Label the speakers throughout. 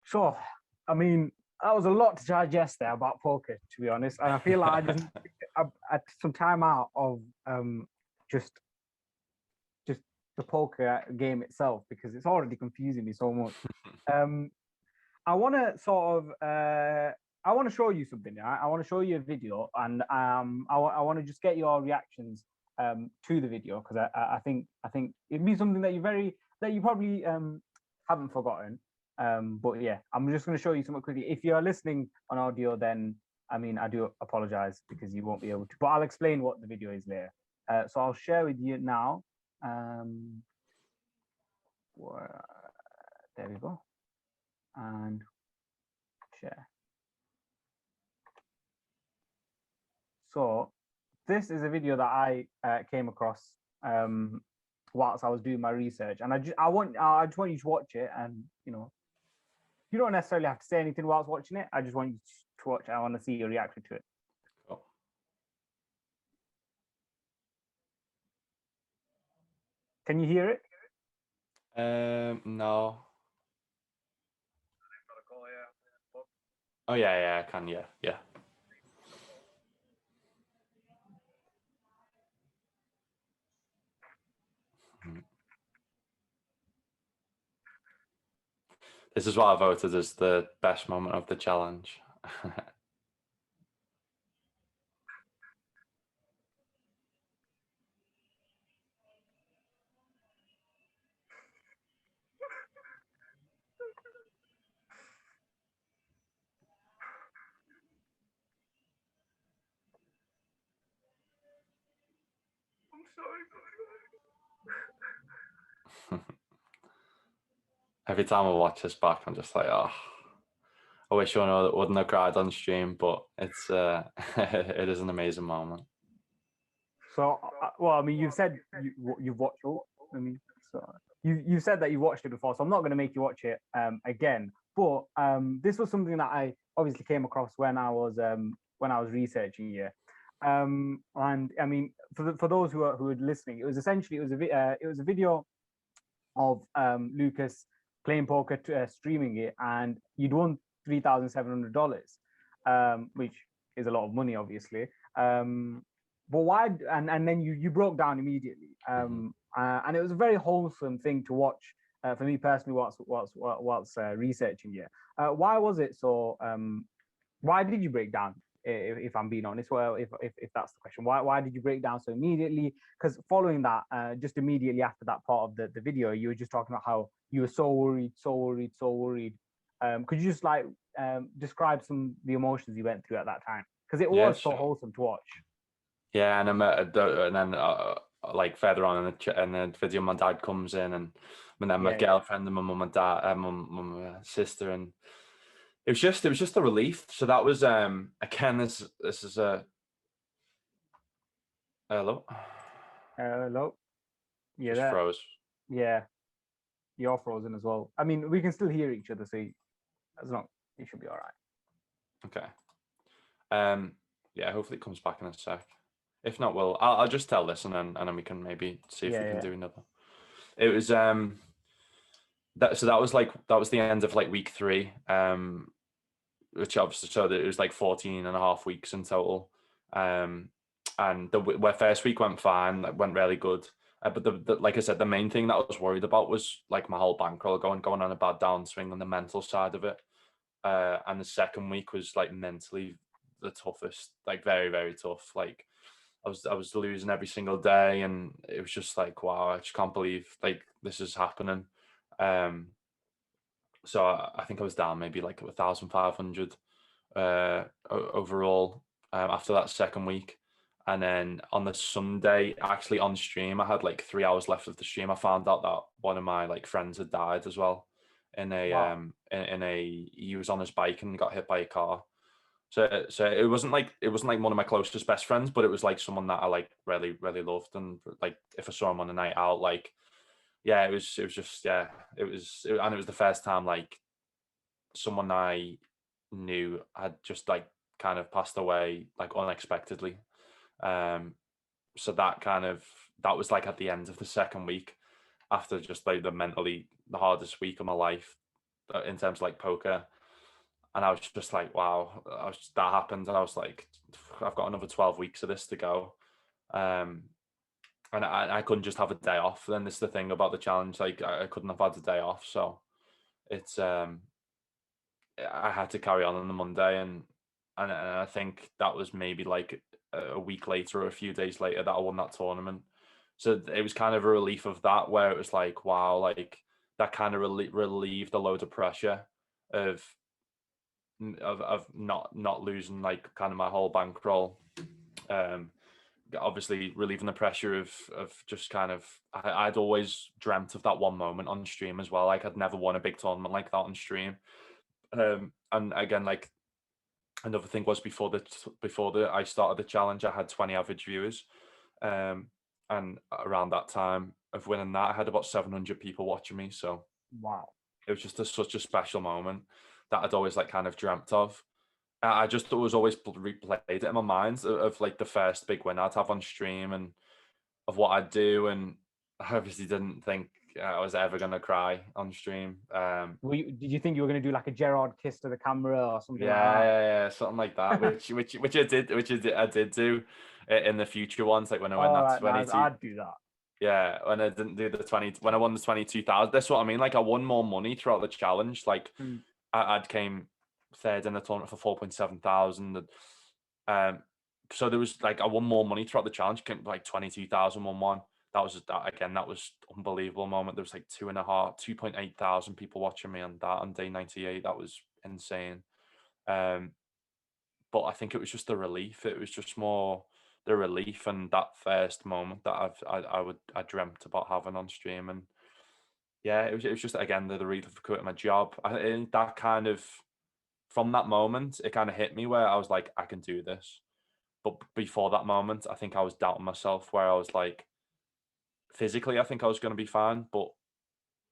Speaker 1: Sure. I mean, that was a lot to digest there about poker, to be honest. And I feel like I just need some time out of just just the poker game itself because it's already confusing me so much. Um, I want to sort of I want to show you something. I want to show you a video, and I want to just get your reactions to the video because I think it'd be something that you probably haven't forgotten. But yeah, I'm just going to show you something quickly. If you're listening on audio, then I mean I do apologize because you won't be able to. But I'll explain what the video is later. So I'll share with you now. Um, there we go, and share. So this is a video that I came across whilst I was doing my research, and I just want you to watch it, and you don't necessarily have to say anything whilst watching it. I just want you to watch it. I want to see your reaction to it.
Speaker 2: Oh.
Speaker 1: Can you hear it?
Speaker 2: No. Oh yeah, I can. Yeah. This is what I voted as the best moment of the challenge.
Speaker 1: I'm sorry.
Speaker 2: Every time I watch this back, I'm just like, oh, I wish I wouldn't have cried on stream, but it's it is an amazing moment.
Speaker 1: So, well, I mean, you've said you've watched it. I mean, so you said that you watched it before, so I'm not going to make you watch it again. But this was something that I obviously came across when I was researching here. And I mean, for those who are listening, it was essentially it was a video of Lucas playing poker, streaming it, and you'd won $3,700, which is a lot of money, obviously. But why? And then you broke down immediately, and it was a very wholesome thing to watch for me personally. What's researching here? Why was it so? Why did you break down? If I'm being honest, well, if that's the question, why did you break down so immediately? Because following that, just immediately after that part of the video, you were just talking about how you were so worried, so worried, so worried. Could you just like describe some of the emotions you went through at that time? Because it
Speaker 2: Yeah,
Speaker 1: was so
Speaker 2: sure.
Speaker 1: wholesome to watch.
Speaker 2: Yeah, and then like further on in the video, my dad comes in, and then my girlfriend and my mum and dad, my sister, and it was just a relief. So that was again, this is a hello.
Speaker 1: Hello. Yeah,
Speaker 2: Just froze.
Speaker 1: Yeah, you're frozen as well. I mean, we can still hear each other, so that's not. You should be all right.
Speaker 2: Okay. Yeah. Hopefully, it comes back in a sec. If not, I'll just tell this, and then we can maybe see if we can do another. It was that was the end of like week 3, which obviously showed that it was like 14 and a half weeks in total. And the first week went fine, like, went really good. But the like I said, the main thing that I was worried about was like my whole bankroll going on a bad downswing on the mental side of it. And the second week was like mentally the toughest, like very, very tough. Like I was losing every single day, and it was just like, wow, I just can't believe like this is happening. So I think I was down maybe like 1,500 overall after that second week. And then on the Sunday, actually on stream, I had like 3 hours left of the stream. I found out that one of my like friends had died as well in a he was on his bike and got hit by a car. So it wasn't like one of my closest best friends, but it was like someone that I like really, really loved. And like if I saw him on a night out, like yeah, it was just and it was the first time like someone I knew had just like kind of passed away like unexpectedly. So that was like at the end of the second week, after just like the hardest week of my life. in terms of like poker. And I was just like, wow, that happened. And I was like, I've got another 12 weeks of this to go. Um, and I couldn't just have a day off. Then this is the thing about the challenge. Like I couldn't have had a day off. So it's, I had to carry on the Monday. And I think that was maybe like a week later or a few days later that I won that tournament. So it was kind of a relief of that, where it was like, wow, like that kind of relieved a load of pressure of not losing like kind of my whole bankroll. Obviously relieving the pressure of just kind of I'd always dreamt of that one moment on stream as well. Like I'd never won a big tournament like that on stream. And again, like another thing was before the I started the challenge, I had 20 average viewers. And around that time of winning that, I had about 700 people watching me. So
Speaker 1: Wow.
Speaker 2: it was just such a special moment that I'd always like kind of dreamt of. I just was always replayed it in my mind of like the first big win I'd have on stream and of what I'd do. And I obviously didn't think I was ever going to cry on stream.
Speaker 1: Did you think you were going to do like a Gerard kiss to the camera or something like
Speaker 2: Yeah,
Speaker 1: that?
Speaker 2: yeah, something like that, which I did do in the future ones, like when I went
Speaker 1: All
Speaker 2: that
Speaker 1: right, now
Speaker 2: 22.
Speaker 1: I'd do that.
Speaker 2: Yeah, when I didn't do the 20, when I won the 22,000, that's what I mean. Like I won more money throughout the challenge. Like
Speaker 1: Mm.
Speaker 2: I'd came third in the tournament for 4.7 thousand. So there was like I won more money throughout the challenge, like 22,000 one. That was that was unbelievable moment. There was like 2.8 thousand people watching me on that on day 98. That was insane. Um, but I think it was just the relief. It was just more the relief and that first moment that I dreamt about having on stream. And yeah, it was just again the relief of quitting my job. That kind of from that moment, it kind of hit me where I was like, I can do this. But before that moment, I think I was doubting myself, where I was like, physically, I think I was going to be fine, but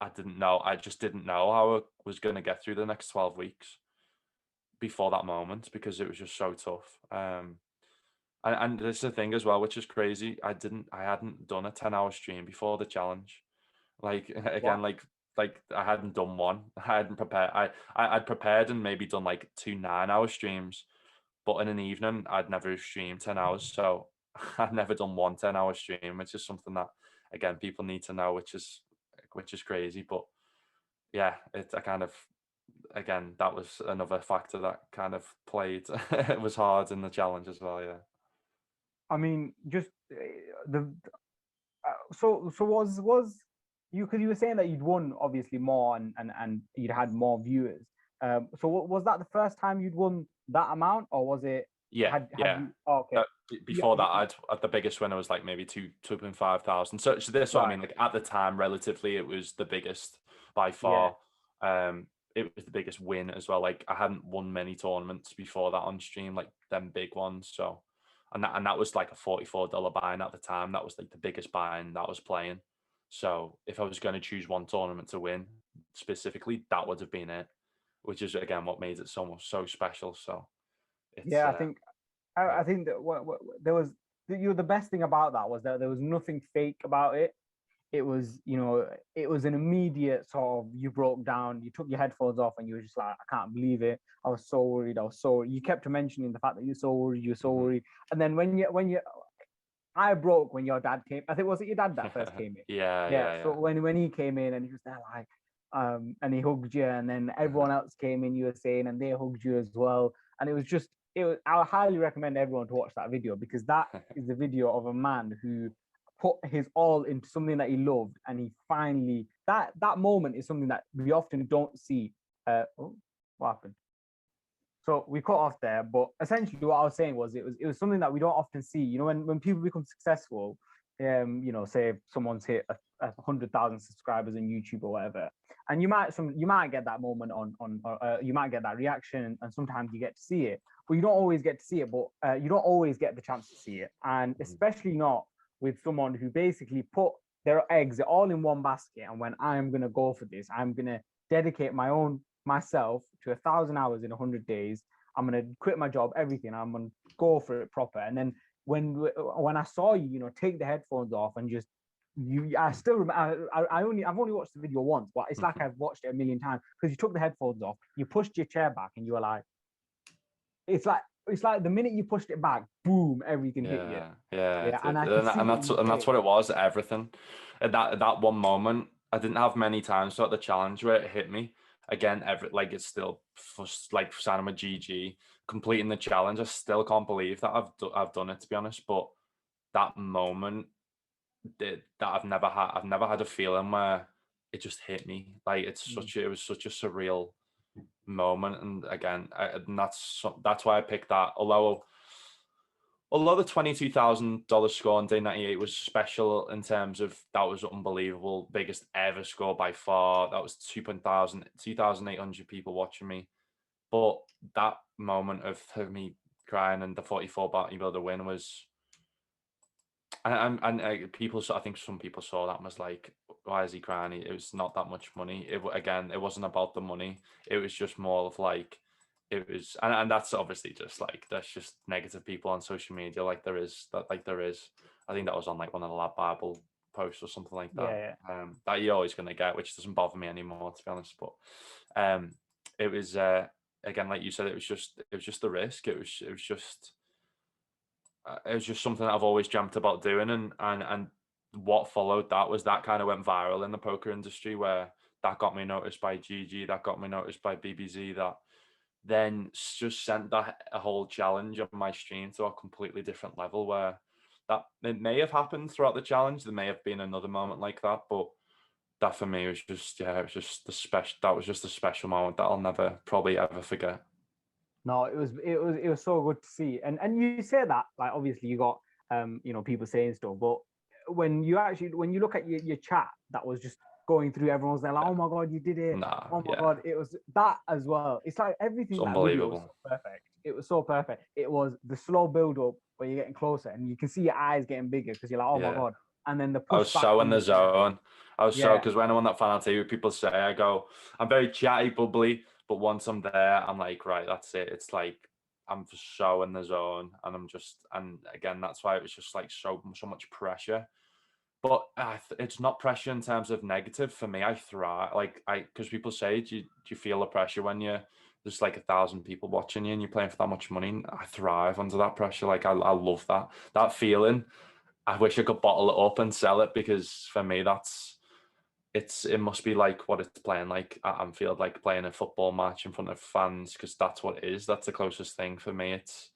Speaker 2: I didn't know. I just didn't know how I was going to get through the next 12 weeks before that moment, because it was just so tough. And this is the thing as well, which is crazy. I hadn't done a 10-hour stream before the challenge. Like again,
Speaker 1: Wow.
Speaker 2: like I hadn't done one. I hadn't prepared. I'd prepared and maybe done like 2 9-hour streams, but in an evening I'd never streamed 10 hours. So I'd never done one 10-hour stream, which is something that again people need to know, which is crazy. But yeah, I kind of again that was another factor that kind of played. It was hard in the challenge as well. Yeah.
Speaker 1: I mean, just the so was you, because you were saying that you'd won obviously more and you'd had more viewers. So was that the first time you'd won that amount, or was it
Speaker 2: Yeah,
Speaker 1: had
Speaker 2: yeah.
Speaker 1: you? Oh, okay. Yeah,
Speaker 2: Before that, I'd the biggest winner was like maybe 2.5 thousand. So this what I
Speaker 1: right.
Speaker 2: mean. Like at the time, relatively, it was the biggest by
Speaker 1: Yeah.
Speaker 2: far. It was the biggest win as well. Like I hadn't won many tournaments before that on stream, like them big ones. So, and that was like a $44 buy-in at the time. That was like the biggest buy-in that I was playing. So if I was going to choose one tournament to win specifically, that would have been it. Which is again what made it so special. So it's
Speaker 1: Yeah, I think
Speaker 2: yeah.
Speaker 1: I think that there was, the best thing about that was that there was nothing fake about it. It was, it was an immediate sort of, you broke down, you took your headphones off, and you were just like, I can't believe it. I was so worried. You kept mentioning the fact that you're so worried, you're so
Speaker 2: Mhm.
Speaker 1: worried. And then I broke when your dad came. I think, was it your dad that first came in?
Speaker 2: Yeah,
Speaker 1: Yeah.
Speaker 2: yeah,
Speaker 1: So
Speaker 2: yeah.
Speaker 1: when he came in and he was there like, and he hugged you, and then everyone else came in, you were saying, and they hugged you as well. And it was just, I highly recommend everyone to watch that video, because that is the video of a man who put his all into something that he loved, and he finally, that moment is something that we often don't see. What happened? So we cut off there, but essentially what I was saying was, it was something that we don't often see. When people become successful, say if someone's hit 100,000 subscribers on YouTube or whatever, and you might get that moment you might get that reaction, and sometimes you get to see it, but you don't always get to see it. But you don't always get the chance to see it, and
Speaker 2: Mhm.
Speaker 1: especially not with someone who basically put their eggs all in one basket, and when I'm gonna go for this, I'm gonna dedicate myself to 1,000 hours in 100 days. I'm gonna quit my job, everything. I'm gonna go for it proper. And then when I saw you, take the headphones off and just I still remember. I've only watched the video once, but it's like I've watched it a million times because you took the headphones off, you pushed your chair back, and you were like, it's like the minute you pushed it back, boom, everything hit you.
Speaker 2: Yeah,
Speaker 1: Yeah, and I could see
Speaker 2: and
Speaker 1: it in
Speaker 2: that's
Speaker 1: your face.
Speaker 2: what it was. Everything at that one moment, I didn't have many times throughout the challenge where it hit me again. Like it's still like signing with GG, completing the challenge. I still can't believe that I've done it, to be honest. But that moment that I've never had a feeling where it just hit me. Like it was such a surreal moment, and again, and that's why I picked that. Although the $22,000 score on day 98 was special in terms of that was unbelievable, biggest ever score by far. That was 2,800 people watching me. But that moment of me crying and the 44 bodybuilder win was, and people, I think some people saw that and was like, why is he crying? It was not that much money. It wasn't about the money. It was just more of like, it was, and that's obviously just like, that's just negative people on social media. There is, I think that was on like one of the Lab Bible posts or something like that.
Speaker 1: Yeah,
Speaker 2: That you're always going to get, which doesn't bother me anymore, to be honest. But it was, again, like you said, it was just the risk. It was just something that I've always dreamt about doing, and what followed that was that kind of went viral in the poker industry, where that got me noticed by GG, that got me noticed by BBZ, that then just sent that a whole challenge of my stream to a completely different level, where that it may have happened throughout the challenge. There may have been another moment like that, but that for me was just, yeah, it was just that was just a special moment that I'll never probably ever forget.
Speaker 1: no, it was so good to see. And you say that, like, obviously you got people saying stuff, but when you look at your chat that was just going through, everyone's there like, oh my god, you did it.
Speaker 2: Nah,
Speaker 1: Oh my
Speaker 2: yeah,
Speaker 1: god, it was that as well. It's like
Speaker 2: it's
Speaker 1: everything in that video was
Speaker 2: unbelievable.
Speaker 1: so perfect. It was so perfect. It was the slow build up where you're getting closer and you can see your eyes getting bigger because you're like, oh my
Speaker 2: Yeah.
Speaker 1: god. And then the
Speaker 2: I
Speaker 1: push
Speaker 2: was
Speaker 1: back
Speaker 2: so in
Speaker 1: from
Speaker 2: the
Speaker 1: the chair.
Speaker 2: zone. I was so,
Speaker 1: Yeah.
Speaker 2: because when I'm on that final TV, people say, I go, I'm very chatty, bubbly, but once I'm there, I'm like, right, that's it. It's like I'm just so in the zone, and and again, that's why it was just like so much pressure. But it's not pressure in terms of negative for me. I thrive, because people say, do you feel the pressure when there's like 1,000 people watching you and you're playing for that much money? I thrive under that pressure. Like I love that feeling. I wish I could bottle it up and sell it, because for me it must be like what it's playing like at Anfield, like playing a football match in front of fans, because that's what it is. That's the closest thing for me. It's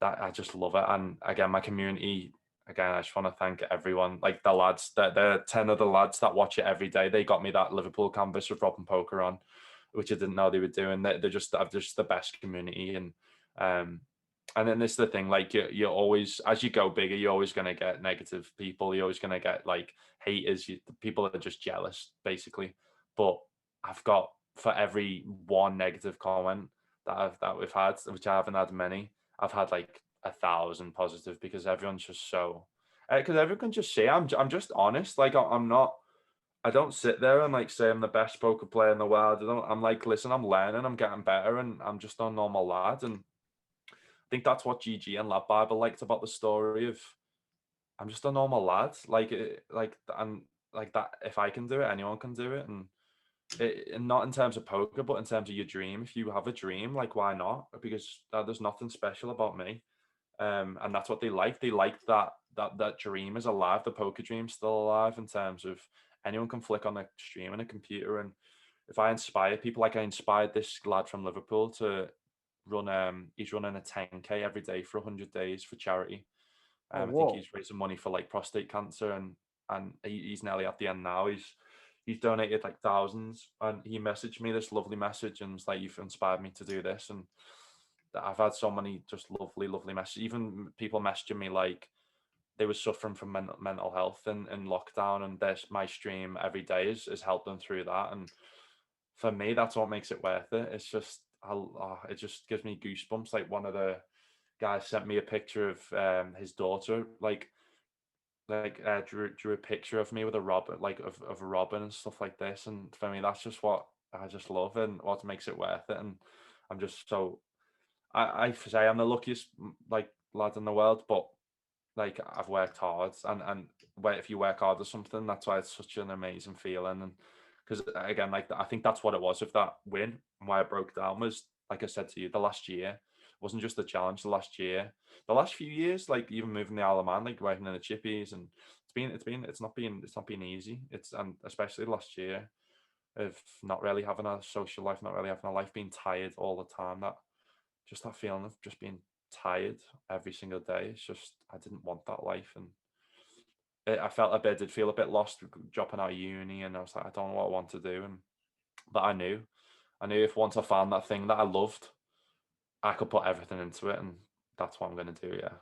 Speaker 2: that I just love it. And again, my community, again, I just want to thank everyone, like the lads, the 10 of the lads that watch it every day. They got me that Liverpool canvas with Rob and Poker on, which I didn't know they were doing. They're just the best community. Um and then this is the thing, like you're always, as you go bigger, you're always going to get negative people. You're always going to get like haters. People are just jealous, basically. But I've got, for every one negative comment that we've had, which I haven't had many, I've had like 1,000 positive, because everyone's just so, because everyone can just say I'm just honest. Like I'm not. I don't sit there and like say I'm the best poker player in the world. I'm like, listen, I'm learning, I'm getting better, and I'm just a normal lad. And I think that's what GG and Lab Bible liked about the story of, I'm just a normal lad. And like that. If I can do it, anyone can do it. And not in terms of poker, but in terms of your dream. If you have a dream, like, why not? Because there's nothing special about me. And that's what they like. They like that dream is alive. The poker dream's still alive, in terms of anyone can flick on a stream and a computer. And if I inspire people, like I inspired this lad from Liverpool to run, he's running a 10K every day for 100 days for charity.
Speaker 1: Oh,
Speaker 2: I think
Speaker 1: whoa.
Speaker 2: he's raising money for like prostate cancer, and he's nearly at the end now. He's donated like thousands, and he messaged me this lovely message and was like, "You've inspired me to do this." And I've had so many just lovely messages. Even people messaging me like they were suffering from mental health in lockdown, and my stream every day has helped them through that. And for me, that's what makes it worth it. It's just, it just gives me goosebumps. Like, one of the guys sent me a picture of his daughter, drew a picture of me with a robin, like of a robin and stuff like this. And for me, that's just what I just love, and what makes it worth it. And I'm just so, I say I'm the luckiest like lad in the world, but like I've worked hard, and if you work hard or something, that's why it's such an amazing feeling. And because again, like I think that's what it was with that win, and why it broke down was, like I said to you, the last year wasn't just the challenge. The last year, the last few years, like even moving the Isle of Man, like working in the chippies, and it's not been easy. And especially last year of not really having a social life, not really having a life, being tired all the time. That feeling of just being tired every single day. It's just, I didn't want that life, and I felt a bit, did feel a bit lost dropping out of uni, and I was like, I don't know what I want to do. But I knew if once I found that thing that I loved, I could put everything into it, and that's what I'm going to do. Yeah.